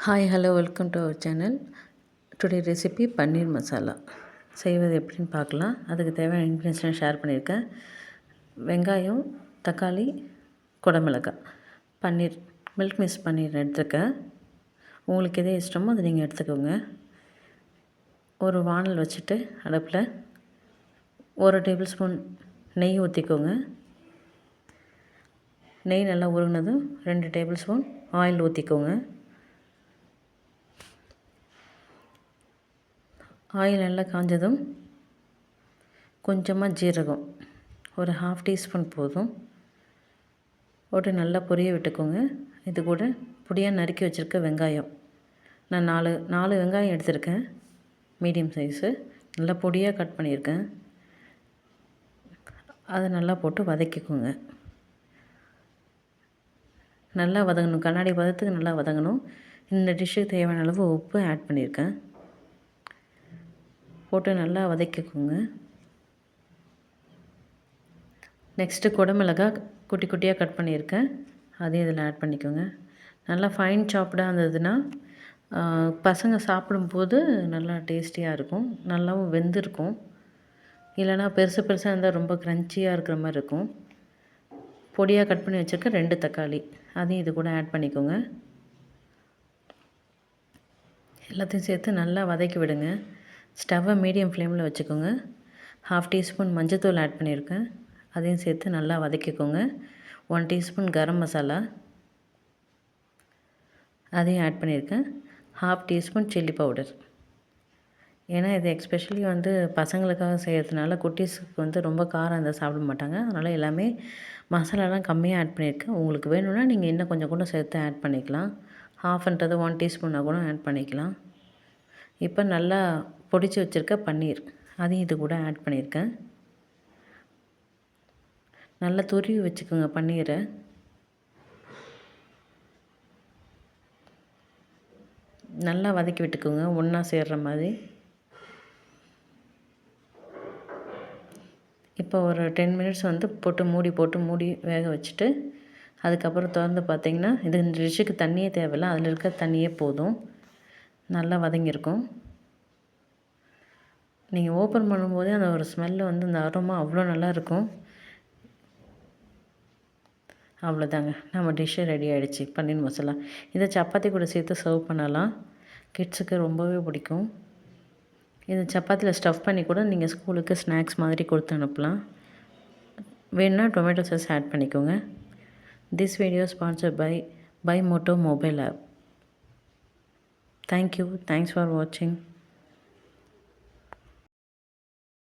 Hi hello welcome to our channel. Today recipe paneer masala செய்வது எப்படின்னு பார்க்கலாம். அதுக்கு தேவையான இன்க்ரீடியன்ஸ்லாம் ஷேர் பண்ணியிருக்கேன். வெங்காயம், தக்காளி, குடமிளகாய், பன்னீர், மில்க் மிஸ் பன்னீர் எடுத்துருக்கேன். உங்களுக்கு எது இஷ்டமோ அதை நீங்கள் எடுத்துக்கோங்க. ஒரு வானல் வச்சுட்டு அடுப்பில் 1 டேபிள் ஸ்பூன் நெய் ஊற்றிக்கோங்க. நெய் நல்லா உருகினதும் 2 டேபிள் ஸ்பூன் ஆயில் ஊற்றிக்கோங்க. ஆயில் நல்லா காஞ்சதும் கொஞ்சமாக ஜீரகம் ஒரு 1/2 டீஸ்பூன் போதும் போட்டு நல்லா பொரிய விட்டுக்கோங்க. இது கூட பொடியாக நறுக்கி வச்சுருக்க வெங்காயம், நான் 4 வெங்காயம் எடுத்திருக்கேன், மீடியம் சைஸு, நல்லா பொடியாக கட் பண்ணியிருக்கேன். அதை நல்லா போட்டு வதக்கிக்கோங்க. நல்லா வதங்கணும், கண்ணாடி பதத்துக்கு நல்லா வதங்கணும். இந்த டிஷ்ஷுக்கு தேவையான அளவு உப்பு ஆட் பண்ணியிருக்கேன். போட்டு நல்லா வதக்கிக்கோங்க. நெக்ஸ்ட்டு குடமிளகாய் குட்டி குட்டியாக கட் பண்ணியிருக்கேன், அதையும் இதில் ஆட் பண்ணிக்கோங்க. நல்லா ஃபைன் சாப்டாக இருந்ததுன்னா பசங்க சாப்பிடும்போது நல்லா டேஸ்டியாக இருக்கும், நல்லாவும் வெந்திருக்கும். இல்லைனா பெருசு பெருசாக இருந்தால் ரொம்ப க்ரன்ச்சியாக இருக்கிற மாதிரி இருக்கும். பொடியாக கட் பண்ணி வச்சுருக்க 2 தக்காளி, அதையும் இது கூட ஆட் பண்ணிக்கோங்க. எல்லாத்தையும் சேர்த்து நல்லா வதக்கி விடுங்க. ஸ்டவ்வை மீடியம் ஃப்ளேமில் வச்சுக்கோங்க. 1/2 டீஸ்பூன் மஞ்சத்தூள் ஆட் பண்ணியிருக்கேன், அதையும் சேர்த்து நல்லா வதக்கிக்கோங்க. 1 டீஸ்பூன் கரம் மசாலா, அதையும் ஆட் பண்ணியிருக்கேன். 1/2 டீஸ்பூன் சில்லி பவுடர். ஏன்னா இது எக்ஸ்பெஷலி பசங்களுக்காக செய்கிறதுனால குட்டீஸுக்கு ரொம்ப காரம் இருந்தால் சாப்பிட மாட்டாங்க. அதனால் எல்லாமே மசாலாலாம் கம்மியாக ஆட் பண்ணியிருக்கேன். உங்களுக்கு வேணும்னா நீங்கள் இன்னும் கொஞ்சம் கூட சேர்த்து ஆட் பண்ணிக்கலாம். 1/2 1 டீஸ்பூனாக கூட ஆட் பண்ணிக்கலாம். இப்போ நல்லா பொடிச்சு வச்சுருக்க பன்னீர், அதையும் இது கூட ஆட் பண்ணியிருக்கேன். நல்லா துருவி வச்சுக்கோங்க பன்னீரை. நல்லா வதக்கி விட்டுக்கோங்க ஒன்றா சேர்கிற மாதிரி. இப்போ ஒரு 10 மினிட்ஸ் போட்டு மூடி வேக வச்சுட்டு அதுக்கப்புறம் திறந்து பார்த்தீங்கன்னா, இது இந்த டிஷ்ஷுக்கு தண்ணியே தேவையில்லை, அதில் இருக்க தண்ணியே போதும். நல்லா வதங்கியிருக்கும். நீங்கள் ஓப்பன் பண்ணும்போதே அந்த ஒரு ஸ்மெல்லு அந்த அரோமா அவ்வளோ நல்லாயிருக்கும். அவ்வளோதாங்க, நம்ம டிஷ்ஷு ரெடி ஆகிடுச்சு, பன்னீர் மசாலா. இதை சப்பாத்தி கூட சேர்த்து சர்வ் பண்ணலாம், கிட்ஸுக்கு ரொம்பவே பிடிக்கும். இது சப்பாத்தியில் ஸ்டஃப் பண்ணி கூட நீங்கள் ஸ்கூலுக்கு ஸ்நாக்ஸ் மாதிரி கொடுத்து அனுப்பலாம். வேணுன்னா டொமேட்டோ சாஸ் ஆட் பண்ணிக்கோங்க. This video sponsored by Moto mobile app. Thank you, thanks for வாட்சிங்.